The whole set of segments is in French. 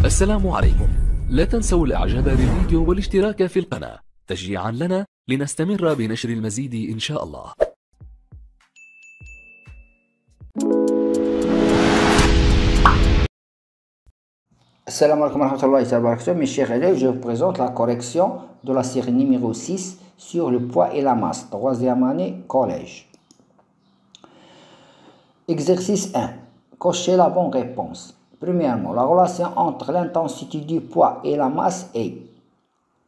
السلام عليكم. لا تنسوا الاعجاب بالفيديو والاشتراك في القناة تشجيعا لنا لنستمر بنشر المزيد إن شاء الله. Assalamu alaikum wa rahmatullahi wa barakatuh. Mes chers élèves, je vous présente la correction de la série numéro 6 sur le poids et la masse, troisième année collège. Exercice 1. Cochez la bonne réponse. Premièrement, la relation entre l'intensité du poids et la masse est.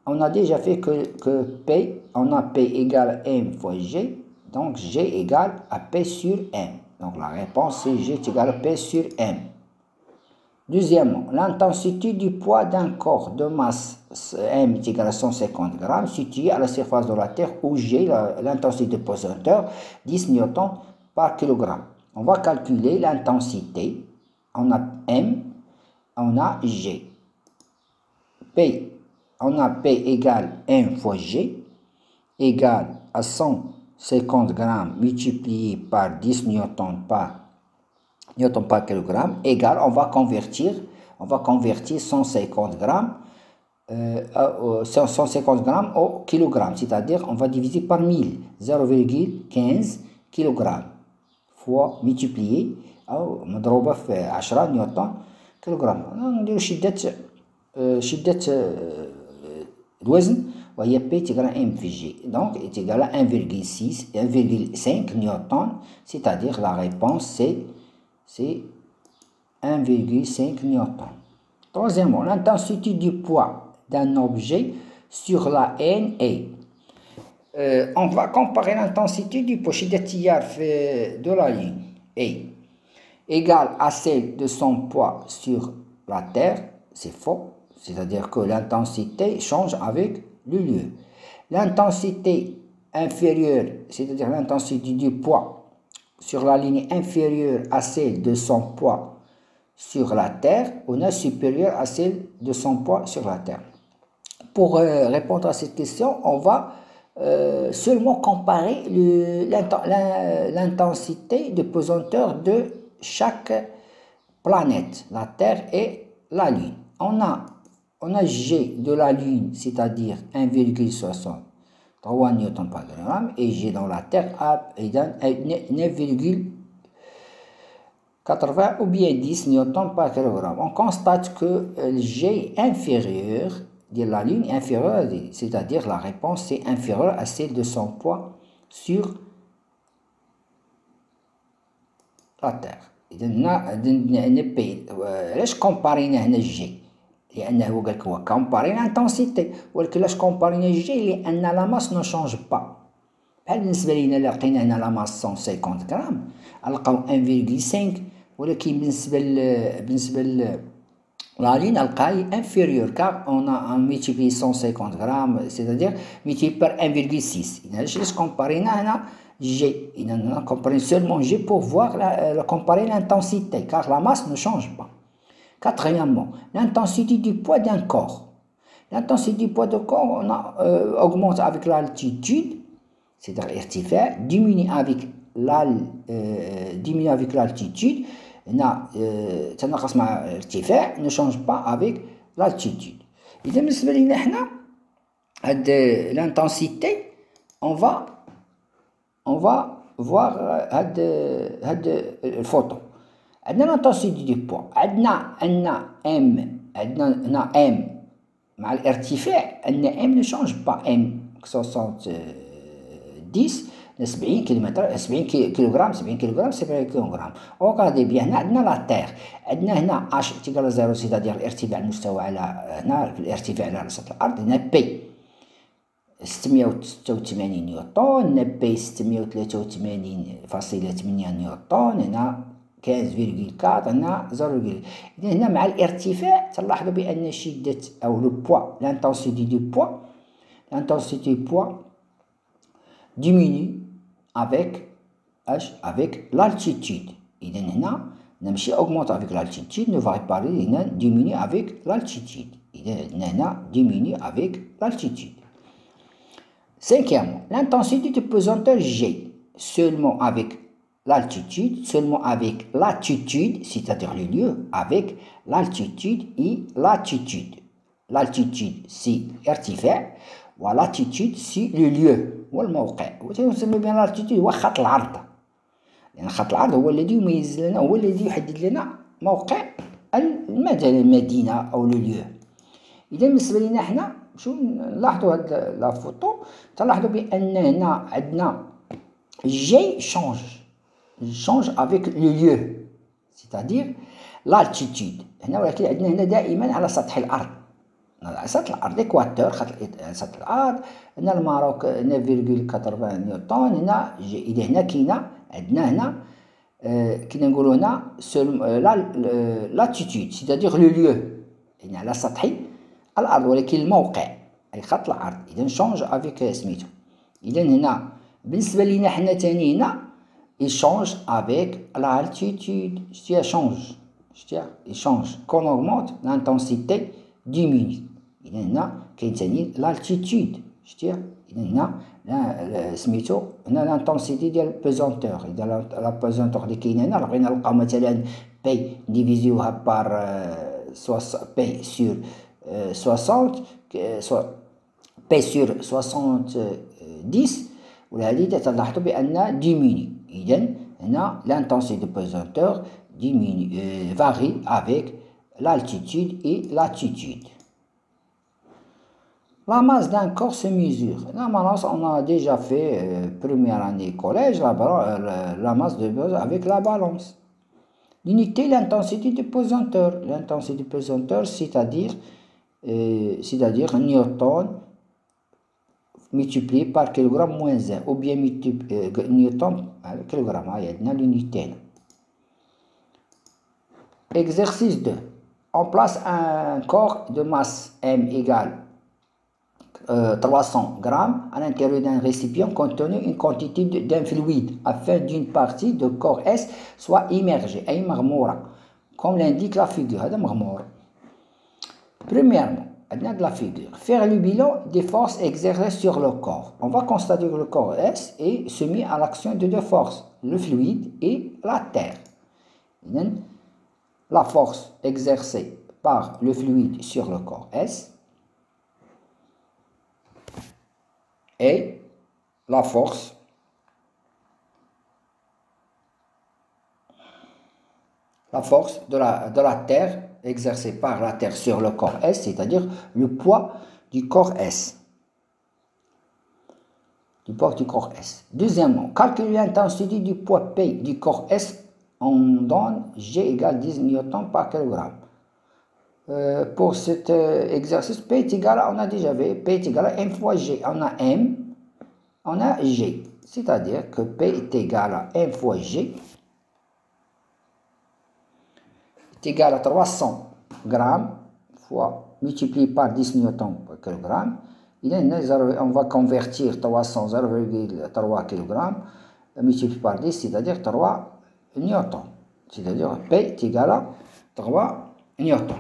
On a déjà fait que P, on a P égale M fois G, donc G égale à P sur M. Donc la réponse c'est G est égal à P sur M. Deuxièmement, l'intensité du poids d'un corps de masse M est égale à 150 grammes situé à la surface de la Terre où G, l'intensité de pesanteur, 10 newtons par kilogramme. On va calculer l'intensité. On a M, on a G. P, on a P égale M fois G égale à 150 grammes multiplié par 10 newtons par kilogramme égale, on va convertir 150 grammes 150 grammes au kilogramme, c'est-à-dire on va diviser par 1000, 0,15 kg fois multiplié أو مضروبة في 10 نيوتن كيلوغرام. نديرو شدة الوزن وهي P تيغال M في G, donc est égal à 1,5 newton, c'est-à-dire la réponse c'est 1,5 newton. Troisièmement, l'intensité du poids d'un objet sur la N est. On va comparer l'intensité du poids de la ligne est égale à celle de son poids sur la Terre. C'est faux, c'est-à-dire que l'intensité change avec le lieu. L'intensité inférieure, c'est-à-dire l'intensité du poids sur la ligne inférieure à celle de son poids sur la Terre, on est supérieure à celle de son poids sur la Terre. Pour répondre à cette question, on va seulement comparer l'intensité de pesanteur de chaque planète, la Terre et la Lune. On a G de la Lune, c'est-à-dire 1,63 newton par gramme, et G dans la Terre à 9,80 ou bien 10 newton par kilogramme. On constate que G est inférieur de la Lune, inférieur, c'est-à-dire la réponse est inférieure à celle de son poids sur la Terre. إذا علاش كومبارينا هنا جي؟ لأنه هو قالك هو كومباري لانتونسيتي، ولكن علاش كومبارينا جي؟ لأن لا ماس نو شونج با. بحال بالنسبة لينا إلا لقينا هنا لا ماس 150 غرام نلقاو 1,5، ولكن بالنسبة لا لين نلقاها انفيريور كار اون ا ميتيبلي 150 غرام، c'est-à-dire multiplié par 1,6. إذا علاش كومبارينا هنا G. On a comparé seulement G pour voir comparer l'intensité, car la masse ne change pas. Quatrièmement, l'intensité du poids d'un corps. L'intensité du poids d'un corps augmente avec l'altitude, c'est-à-dire irtifaa, diminue avec l'altitude, تنقص مع الارتفاع, ne change pas avec l'altitude. إذا بالنسبة لنا حنا هاد l'intensité, on va voir هاد الفوتو. عندنا l'intensité du poids، عندنا M، عندنا هنا M مع الارتفاع، عندنا M ne change pas، M 70 كيلومتر 70 كيلوغرام 70 كيلوغرام. وغادي بيان هنا عندنا لا تير، عندنا هنا H تيقال 0، c'est-à-dire الارتفاع المستوى على هنا في الارتفاع على سطح الأرض. هنا P 686 نيوتن، هنا بي 683.8 نيوتن، هنا 15,4، هنا 0. إذا هنا مع الارتفاع تلاحظوا بأن شدة أو لو بوا، l'intensité du poids diminue avec l'altitude. إذا هنا نمشي augmente avec l'altitude، ne varie pas، هنا diminue avec l'altitude. إذا هنا diminue avec l'altitude. Cinquièmement, l'intensité de pesanteur G, seulement avec l'altitude seulement avec latitude, c'est-à-dire le lieu, avec l'altitude et latitude. L'altitude c'est ارتفاع واللاتيتود سي لو ليو هو الموقع، ونسمي بها الالتيتود هو خط العرض، لأن خط العرض هو الذي يميز لنا، هو الذي يحدد لنا موقع مثلا المدينة أو لو ليو. إذا بالنسبة لينا حنا شو نلاحظوا هاد لا فوتو، تلاحظوا بأن هنا عندنا جي change avec le lieu، c'est-à-dire l'altitude هنا، ولكن عندنا هنا دائما على سطح الأرض، على سطح الأرض إكواتور، خط سطح الأرض. هنا الماروك 9.80 نيوتن، هنا إذا هنا كاينة عندنا هنا كينا نقولو هنا لاتيتود c'est-à-dire لو ليو، يعني على سطح الأرض ولكن الموقع أي خط العرض. إذا شونج افيك سميتو. إذا هنا بالنسبة لينا حنا تاني هنا il change avec l'altitude. C'est change. Il change. Quand on augmente, l'intensité diminue. إذا هنا كاين تاني l'altitude. إذا هنا سميتو هنا l'intensité ديال البيزونتور. إذا لا بيزونتور اللي كاين هنا بغينا نلقاو مثلا بي ديفيزيوها بار بي سور 60 بي سور 70 وهذه تلاحظوا بأن ديميني. إذا هنا l'intensité du pesanteur diminue, varie avec l'altitude et latitude. La masse d'un corps se mesure. La masse, on a déjà fait première année collège, la masse de base avec la balance. L'unité, l'intensité du pesanteur. L'intensité du pesanteur, c'est-à-dire newton multiplié par kilogramme moins 1, ou bien newton kilogramme. Il y a l'unité. Exercice 2. On place un corps de masse M égale 300 grammes à l'intérieur d'un récipient contenant une quantité d'un fluide afin d'une partie de corps S soit immergée, ay مغمورة, comme l'indique la figure. هذا مغمور. Premièrement, de la figure, faire le bilan des forces exercées sur le corps. On va constater que le corps S est soumis à l'action de deux forces, le fluide et la terre. La force exercée par le fluide sur le corps S et la force de la terre exercée par la terre sur le corps S, c'est-à-dire le poids du corps S. Deuxièmement, calculer l'intensité du poids P du corps S, on donne G égale 10 newtons par kilogramme. Pour cet exercice, P est égal à, on a déjà vu, P est égal à M fois G. On a M, on a G. C'est-à-dire que P est égal à M fois G est égal à 300 grammes fois multiplié par 10 newtons par kilogramme. On va convertir 300 0,3 kg multiplié par 10, c'est-à-dire 3 newtons. C'est-à-dire P est égal à 3 newtons.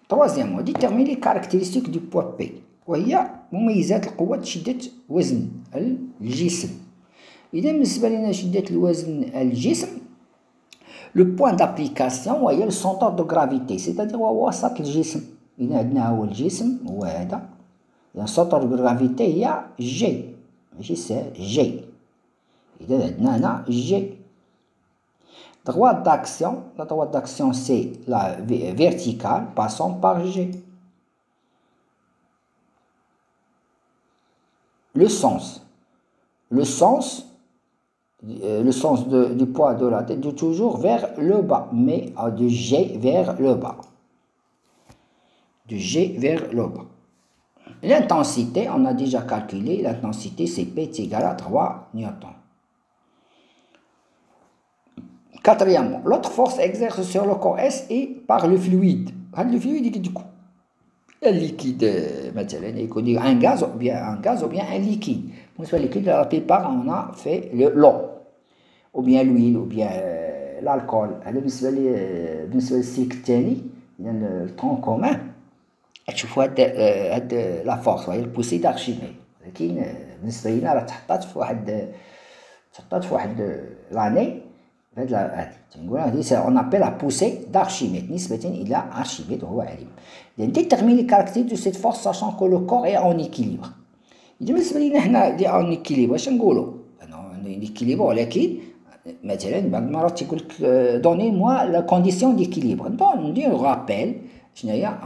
Troisièmement, déterminer les caractéristiques du poids P وهي مميزات القوة شدة وزن الجسم. إذا بالنسبة لنا شدة الوزن الجسم لو بوان دابليكاسيون وهي السونتر دو غرافيتي، سيتادير هو وسط الجسم. إذا عندنا هو الجسم هو هذا، السونتر دو غرافيتي هي جي، ماشي سي جي. إذا عندنا هنا جي. Droite d'action, la droite d'action c'est la verticale passant par G. Le sens du poids de la tête de toujours vers le bas, mais de G vers le bas. De G vers le bas. L'intensité, on a déjà calculé, l'intensité c'est P est égal à 3 newtons. Quatrièmement, l'autre force exerce sur le corps S est par le fluide. Le fluide du coup, un liquide, مثلا un gaz ou bien un liquide. Pour ce liquide, la plupart on a fait l'eau, ou bien l'huile, ou bien l'alcool. بالنسبة للسلك الثاني le tronc commun تشوفوا هاد لا فورس وهي البوسي d'Archimède. لكن بالنسبة لنا راه تحطات في واحد تحطات في واحد لاني هاد تنقول هادي اون ابل لا بوسي d'Archimède نسبة إلى أرشيميد وهو علم. إذا déterminer les caractéristiques de cette force sachant que le corps est en équilibre. إذا بالنسبة لينا حنا دي اون إكيليبر اش نقولو؟ إكيليبر ولكن مثلا بعض المرات تيقول لك دوني موا لا كونديسيون ديكيليبر نديرو رابيل شناهي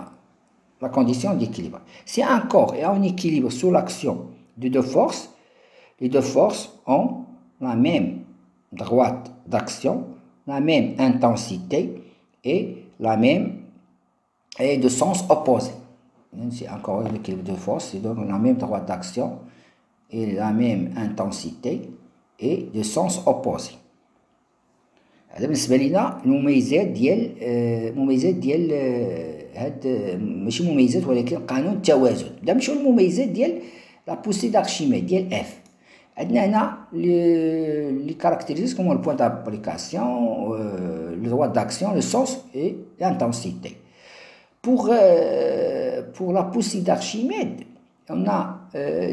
la condition d'équilibre. Si un corps est en équilibre sous l'action de deux forces, les deux forces ont la même droite d'action, la même intensité et de sens opposé. Si un corps est en équilibre de forces, ils donnent la même droite d'action et la même intensité et de sens opposé. هذا بالنسبة لنا المميزات ديال هاد ماشي مميزات ولكن قانون التوازن. دا نمشيو للمميزات ديال لا بوسي d'Archimède ديال اف. عندنا هنا لي كارactéristiques هما البوان d'application, le droit d'action, le sens et l'intensité. Pour la poussée d'Archimède, on a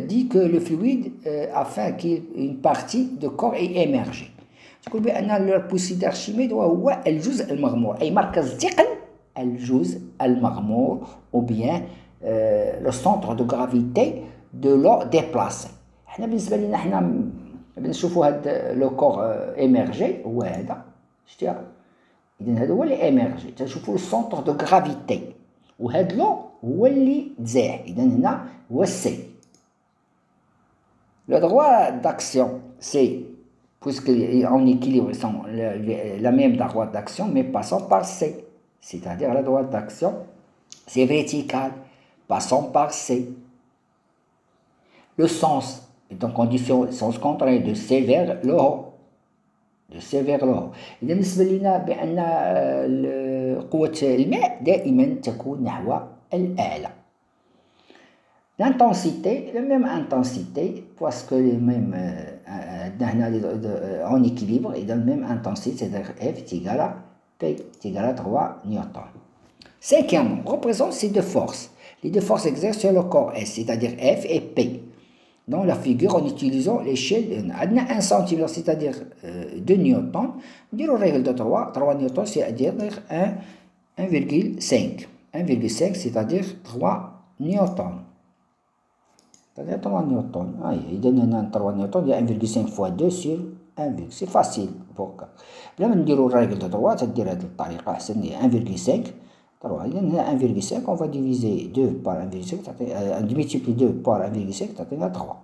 dit que le fluide, afin qu'une partie de corps ait émergé. تقول بأن البوسي d'Archimède هو الجزء المغمور أي مركز ثقل الجزء المغمور ou bien le centre de gravité de l'eau déplacée. حنا بالنسبة لنا حنا بنشوفوا هاد لو كور إيميرجي هو هذا شتيها. إذا هذا هو اللي إيميرجي تنشوفوا لو سونتر دو غرافيتي وهاد لو هو اللي تزاح. إذا هنا هو السي. لو droit d'action c'est puisqu'en équilibre ils sont la même droite d'action mais passant par C. C'est-à-dire la droite d'action c'est vertical passant par C. Le sens est en condition sens contraire de C vers le haut. De C vers le haut. إذا بالنسبة لنا بأن قوة الماء دائما تكون نحو الأعلى. L'intensité, la même intensité, parce que les mêmes en équilibre et dans la même intensité, c'est-à-dire F est égal à P est égal à 3 newtons. Cinquièmement, représente ces deux forces. Les deux forces exercent sur le corps S, c'est-à-dire F et P. Dans la figure, en utilisant l'échelle de 1 cm, c'est-à-dire 2 newtons, on dit la règle de 3 newtons, c'est-à-dire 1,5. 1,5, c'est-à-dire 3 newtons. C'est-à-dire 3 newtons. Il donne 3 newtons, il y a 1,5 fois 2 sur 1. C'est facile. بلا ما نديرو الريغل de 3 تدير هذه الطريقة أحسن. 1,5 3. إذا هنا 1,5 on va diviser 2 par 1,5 multiplier 2 par 1,5 تعطينا 3.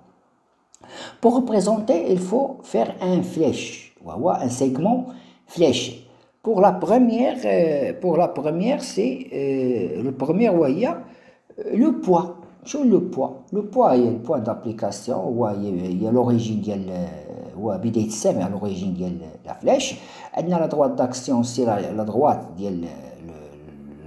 Pour représenter, il faut faire un flèche, ou un segment fléché. Pour la première, c'est le premier voyage, le poids. شو le poids? Le poids il y a le point d'application il y a l'origine ديال هو بداية السهم على l'origine ديال la flèche. عندنا la droite d'action c'est la droite ديال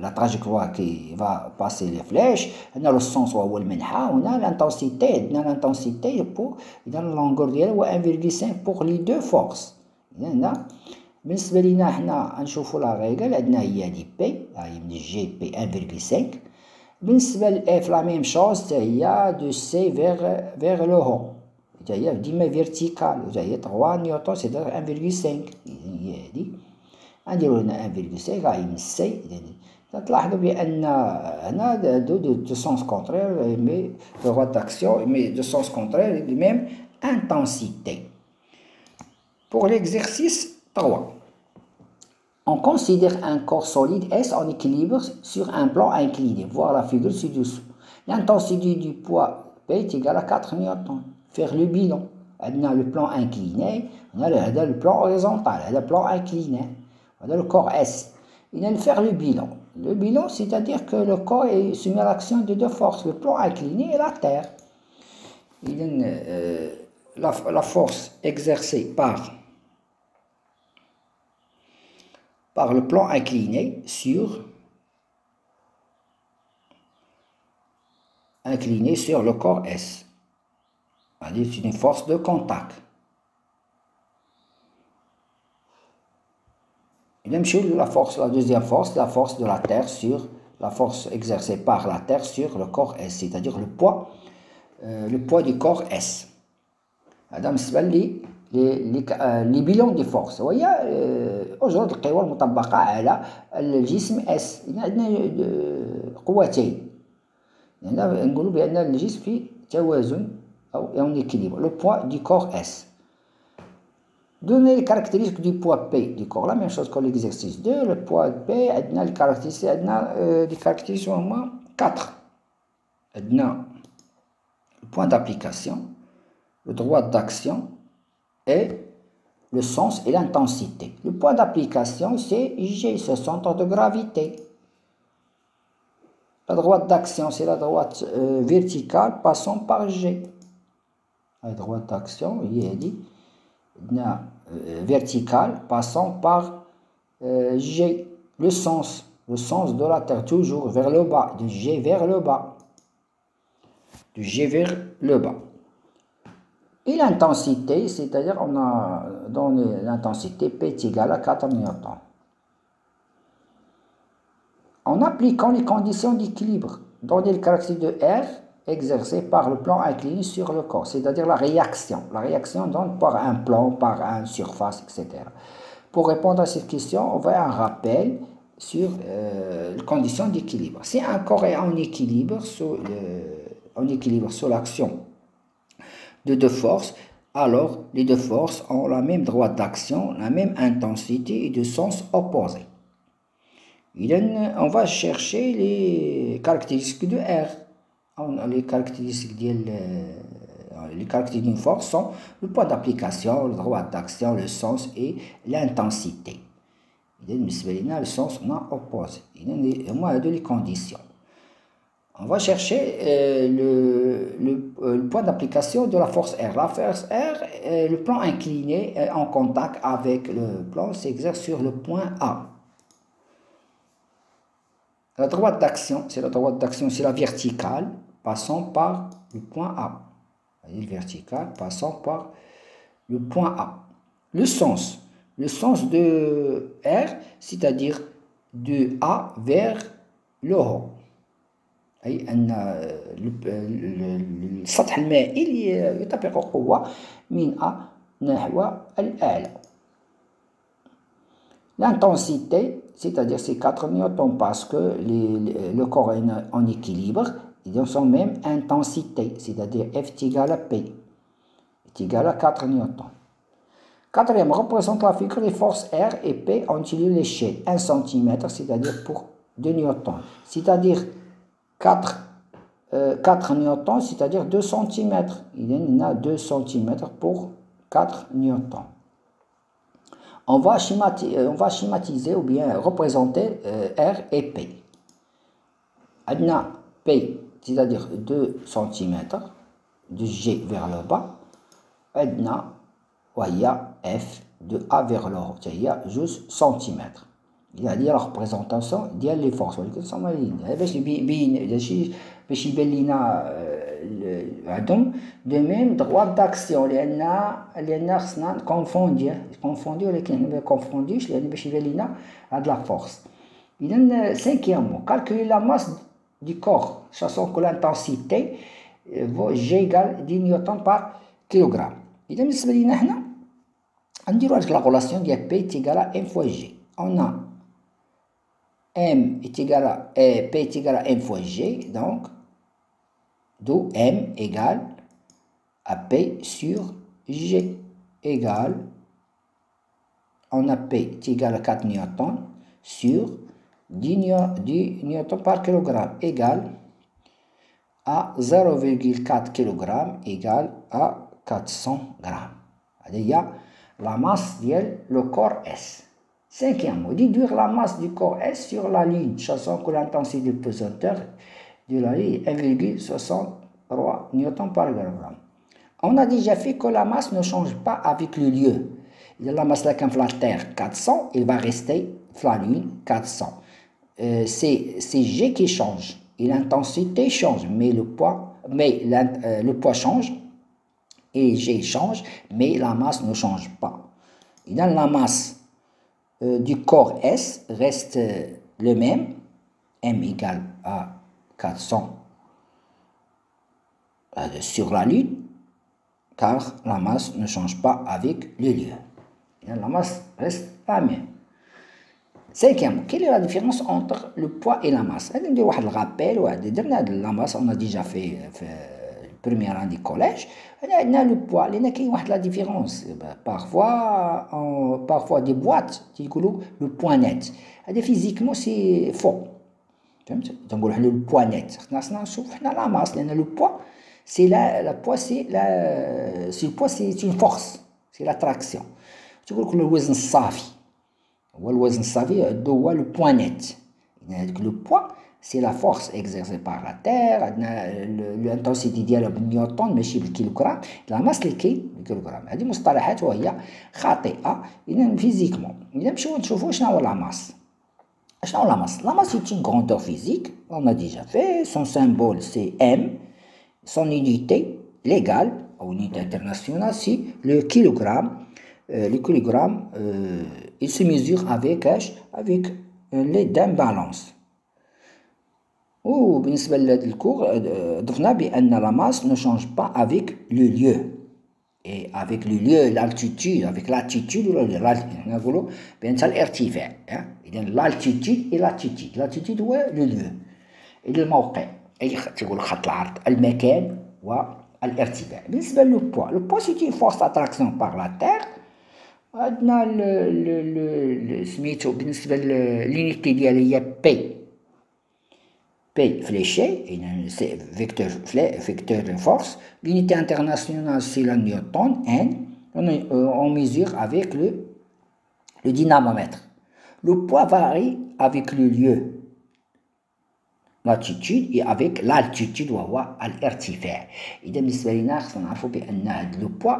la trajectoire qui va passer les flèches. عندنا le sens هو المنحى. هنا l'intensité عندنا l'intensité pour la longueur ديالها هو 1,5 pour les deux forces. هنا بالنسبة لينا حنا نشوفوا لا ريغل. عندنا هي هادي بي هاي من جي بي 1,5. بالنسبة لإف لا ميم شوز هي دو سي فيغ لو هو هي ديما فيرتيكال هي 3 نيوتن سي 1,5. هي هادي غنديرو هنا 1,5 هاي من سي. تلاحظوا بأن هنا دو سونس كونترير مي droite d'action مي دو سونس كونترير دو ميم intensité. Pour l'exercice 3, on considère un corps solide S en équilibre sur un plan incliné. Voir la figure ci-dessous. L'intensité du poids P est égale à 4 newtons. Faire le bilan. On a le plan incliné, on a le plan horizontal, le plan incliné. On a le corps S. Il va faire le bilan. Le bilan, c'est-à-dire que le corps est soumis à l'action de deux forces, le plan incliné et la terre. La force exercée par le plan incliné sur le corps S. C'est une force de contact. Et même chose la deuxième force, la force de la Terre sur la force exercée par la Terre sur le corps S, c'est-à-dire le poids du corps S. هذا بالنسبة les bilans de force. وهي أجرة القوى المطبقة على الجسم S. عندنا قوتين. يعني نقولوا بأن الجسم في توازن أو en équilibre. Le poids du corps S. Donner les caractéristiques du poids P du corps. La même chose que l'exercice 2. Le poids P, عندنا les caractéristiques, عندنا des caractéristiques au moins 4. عندنا le point d'application, le droit d'action et le sens et l'intensité. Le point d'application, c'est G, ce centre de gravité. La droite d'action, c'est la droite verticale passant par G. La droite d'action, il est dit, verticale passant par G. Le sens de la Terre, toujours vers le bas, de G vers le bas. De G vers le bas. Et l'intensité, c'est-à-dire on a donné l'intensité P est égale à 4 newtons. En appliquant les conditions d'équilibre, donner le caractéristique de R exercé par le plan incliné sur le corps, c'est-à-dire la réaction. La réaction donne par un plan, par une surface, etc. Pour répondre à cette question, on va un rappel sur les conditions d'équilibre. Si un corps est en équilibre sous l'action de deux forces, alors les deux forces ont la même droite d'action, la même intensité et de sens opposé. On va chercher les caractéristiques de R. Les caractéristiques d'une force sont le point d'application, le droit d'action, le sens et l'intensité. Le sens non opposé. Moi, les conditions. On va chercher le point d'application de la force R. La force R, le plan incliné en contact avec le plan s'exerce sur le point A. La droite d'action, c'est la verticale passant par le point A. La verticale passant par le point A. Le sens de R, c'est-à-dire de A vers le haut. أي أن السطح المائل يطبق قوة من A نحو الأعلى. L'intensité, c'est-à-dire c'est 4 newtons parce que le corps est en équilibre, ils ont son même intensité, c'est-à-dire F est égal à P, est égal à 4 newtons. Quatrième, représente la figure des forces R et P en utilisant l'échelle 1 cm, c'est-à-dire pour 2 newtons, c'est-à-dire 4 newtons, c'est-à-dire 2 cm. Il y en a 2 cm pour 4 newtons. On va schématiser ou bien représenter R et P. On a P, c'est-à-dire 2 cm, de G vers le bas. On a F, de A vers le haut, c'est-à-dire juste cm. Il y a la représentation des forces. باش يبان لينا عندهم دو ميم droite d'action لان خصنا كونفوندي ولكن ما كونفونديش لان باش يبان لينا هاد لا فورس. اذا cinquièmement calculer la masse du corps sachant que l'intensité G égale 10 newtons par kilogramme. اذا بالنسبه لينا حنا غنديروا هاد لا relation ديال P est égal à M fois G. On a M est égal à P est égal à M fois G, donc d'où M égale à P sur G égale, on a P est égal à 4 newtons sur 10 newtons par kilogramme égale à 0,4 kg égale à 400 grammes. Il y a la masse du corps S. Cinquièmement, déduire la masse du corps S sur la ligne, sachant que l'intensité de pesanteur de la ligne est 1,63 newtons par gramme. On a déjà fait que la masse ne change pas avec le lieu. La masse de la Terre 400, il va rester la ligne 400. C'est G qui change et l'intensité change, mais le poids change et G change, mais la masse ne change pas. Et dans la masse du corps S reste le même, M égale à 400 sur la Lune, car la masse ne change pas avec le lieu. La masse reste la même. Cinquièmement, quelle est la différence entre le poids et la masse? On va faire un rappel. La masse, on a déjà fait le premier an du collège. On a le poids. Il y a la différence. Parfois des boîtes, le poids net. Physiquement, c'est faux. Donc, le poids net. La masse, le poids, c'est une force. C'est l'attraction. Tu vois que le poids صافي. Le poids net. Le poids, c'est la force exercée par la terre, l'intensité ديالها بالنيوتن ماشي بالكيلوغرام. La masse اللي كاين بالكيلوغرام. هذه مصطلحات وهي خاطئة إذا فيزيكمون. إذا نمشيو نشوفوا شنو هو لا ماس. شنو هو لا ماس؟ La masse c'est une grandeur physique, on a déjà fait, son symbole c'est M, son unité légale, ou unité internationale, c'est le kilogramme. Le kilogramme, il se mesure avec l'aide d'un balance. وبالنسبة للكور ضفنا بأن la masse ne change pas avec le lieu. Et avec le lieu, l'altitude, avec l'attitude, نقولوا بأنها الارتفاع. إذا l'altitude et l'attitude. L'attitude هو le lieu. الموقع. أي تقول خط العرض، المكان والارتفاع. بالنسبة للpoids. Le poids c'est une force d'attraction par la terre. عندنا سميتو بالنسبة للunité ديالها هي P fléché, c'est vecteur de force. L'unité internationale c'est la Newton, N. On mesure avec le dynamomètre. Le poids varie avec le lieu, l'attitude et avec l'altitude وهو الارتفاع. إذا بالنسبة لنا خصنا نعرفوا بأن هذا لو بوا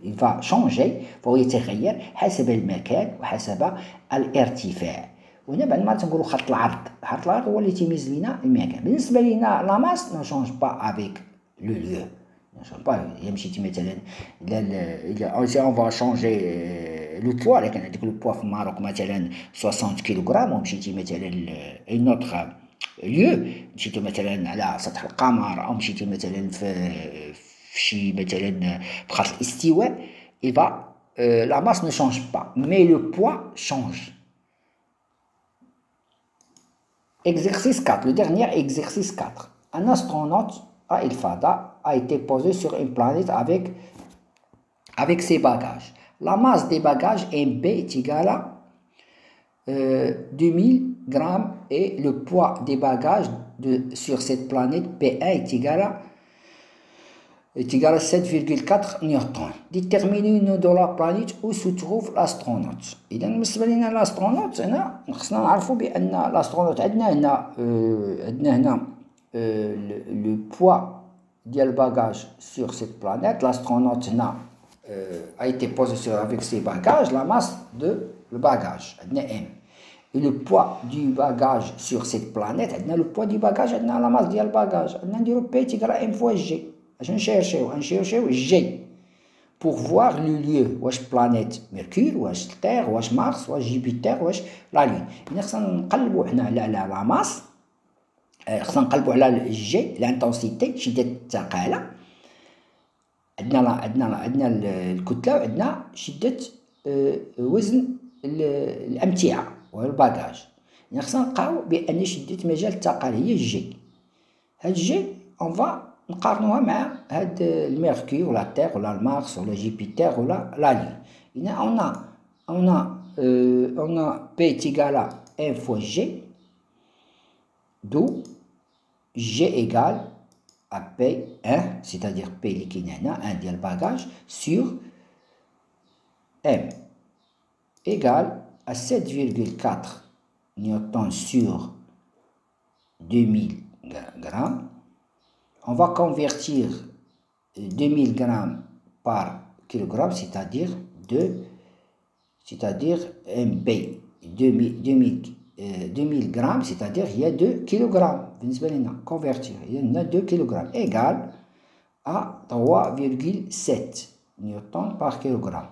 il va changer فهو يتغير حسب المكان وحسب الارتفاع. وهنا بعد ما تنقولوا خط العرض هو اللي تيميز لينا المكان. بالنسبة لينا لا ماس ne change pas avec le lieu. إلا مشيتي مثلا إذا on va changer le poids، لكن عندك لو بوا في الماروك مثلا 60 كيلوغرام، ومشيتي مثلا un autre lieu، مشيتي مثلا على سطح القمر أو مشيتي مثلا في شي مثلا في خط الاستواء، il va la masse ne change pas mais le poids change. Exercice 4, le dernier exercice 4. Un astronaute à El Fada a été posé sur une planète avec ses bagages. La masse des bagages MB est égale à 2000 grammes et le poids des bagages sur cette planète P1 est égal à 7,4 newtons. Déterminez de la planète où se trouve l'astronaute. إذا بالنسبة لنا l'astronaute هنا خصنا نعرفوا بأن l'astronaute عندنا هنا le poids ديال bagage sur cette planète. L'astronaute هنا a été posé avec ses bagages, la masse de le bagage عندنا M. Et le poids du bagage sur cette planète عندنا le poids du bagage عندنا la masse ديال الباجاج عندنا نديرو P تيقرا M fois G. Je cherche G pour voir le lieu. Wesh planète Mercure, wesh Terre, wesh Mars, wesh Jupiter, wesh la Lune. Nous خصنا نقلبوا حنا على la masse. خصنا نقلبوا على G, l'intensité, شدة الثقالة. عندنا الكتلة وعندنا شدة وزن الأمتعة والباجاج. خصنا نلقاو بأن شدة مجال الثقل هي G. هاد G on va نقارنوها مع هاد الميركور ولا التير ولا المارس ولا جوبيتر ولا لا لون. هنا on a P est égal à 1 fois G, d'où G égale à P1, c'est-à-dire P اللي كاين هنا 1 ديال الباجاج sur M égale à 7,4 newtons sur 2000 grammes. On va convertir 2000 grammes par kilogramme, c'est-à-dire MB. 2000 grammes, c'est-à-dire il y a 2 kilogrammes. Convertir, il y a 2 kilogrammes égale à 3,7 newtons par kilogramme.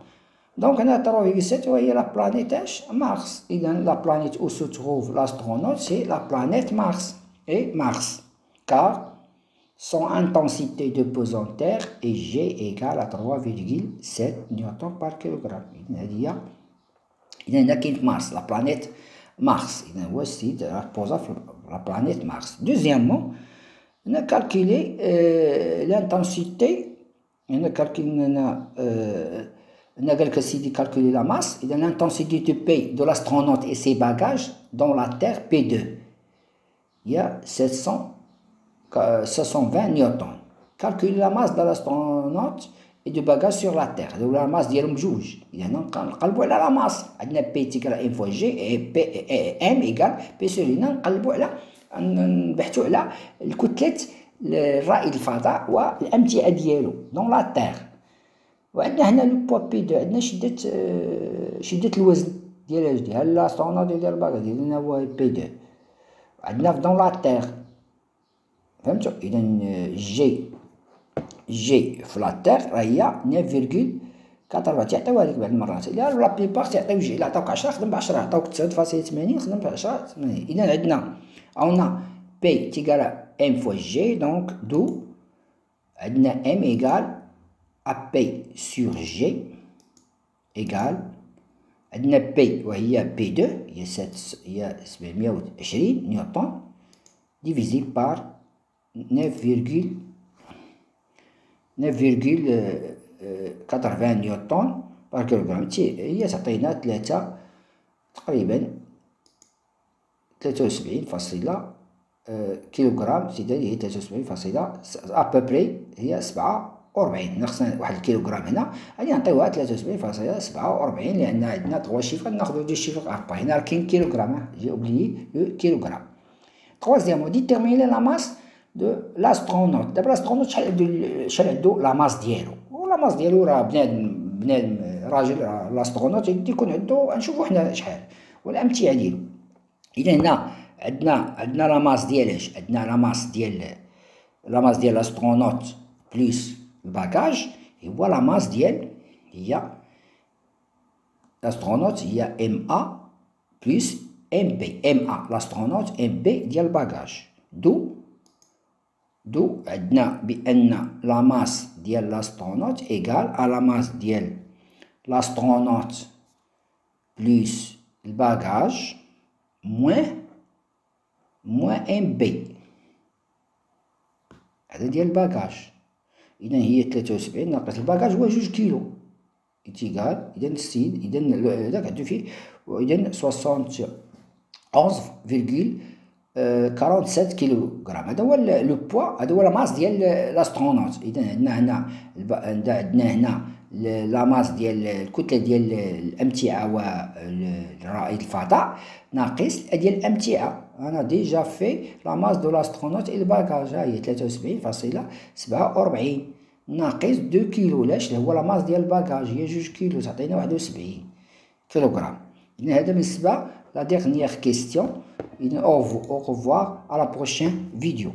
Donc, on a 3,7, vous voyez la planète Mars. Et dans la planète où se trouve l'astronaute, c'est la planète Mars. Et Mars, car son intensité de pesanteur est G égale à 3,7 newtons par kilogramme. إذا كاين في مارس لا بلانيت مارس. إذا هو السيد راه في لا بلانيت مارس. دوزيامون هنا كالكولي لانتنسيتي. هنا كالكولينا هنا قالك السيدي كالكولي لا ماس. إذا l'intensité de P de l'astronaute et ses bagages dans la Terre P2 il y a 720 newtons. Calculer la masse de l'astronaute et du bagage sur la Terre. Donc la masse ديالهم بجوج. إذا نقلبوا على la masse. عندنا P تيكال M fois G et P M égale P sur هنا نقلبوا على نبحثوا على الكتلة الرائد الفضاء والأمتعة ديالو dans la Terre. وعندنا هنا لو بوا بي 2 عندنا شدة الوزن ديالها الأسطرونوت ديال الباكاج ديالنا هو بي 2. عندنا في دون لا تيغ فهمتو. إذا جي في لا تيغ راه هي 9.4 تيعطيوها لك بعض المرات. لا بليبار تيعطيو جي. إلا عطاوك 10 خدم ب10، عطاوك 9.80 خدم ب10 80. إذا عندنا أونا بي تيكال ام فوا جي. دونك دو عندنا ام إيكال à P sur G égale عندنا P وهي P2 هي 720 نيوتن divisé par 9,80 نيوتن بار كيلوغرام. هي تعطينا تقريبا 73.0 كيلوغرام. هي 73.0 أبوبري هي 47. ناقصنا واحد الكيلوغرام هنا غادي نعطيوها 73.47 لأن عندنا 3 شيفر ناخدو 2 شيفر أبا. هنا راه كاين كيلوغرام. جي اوبليي لو كيلوغرام. troisièmement ديتيرميني لا ماس دو لاسترونوت. دابا لاسترونوت شحال عندو لا ماس ديالو. و لا ماس ديالو راه بنادم راجل. لاسترونوت يكون عندو نشوفو حنا شحال والأمتعة ديالو. إذا هنا عندنا لا ماس ديال عندنا لا ماس ديال لاسترونوت بليس الباكاج هو لا ماس ديال هي لاسترونوت هي ام ا بليس ام بي. ام ا لاسترونوت ام بي ديال الباكاج. دو عندنا بأن لا ماس ديال لاسترونوت إيكال ا لا ماس ديال لاسترونوت بليس الباكاج موان ام بي. هذا ديال الباكاج. إذا هي 73 ناقص الباكاج هو 2 كيلو تيكال. إذا السيد إذا هذاك عندو فيه إذا 71,47 كيلوغرام. هذا هو لو بوا. هذا هو لا ماس ديال لاسترونوت. إذا عندنا هنا لا ماس ديال الكتلة ديال الأمتعة والرائد الفضاء ناقص ديال الأمتعة. أنا ديجا في لا ماس دو لاسترونوت إي الباكاج هي 73.47 ناقص 2 كيلو. لاش هو لا ماس ديال الباكاج هي 2 كيلو تعطينا 71 كيلوغرام. إذا هذا بالنسبة لا ديرنيير كيستيون. إذا أو ريفوار à la prochaine vidéo.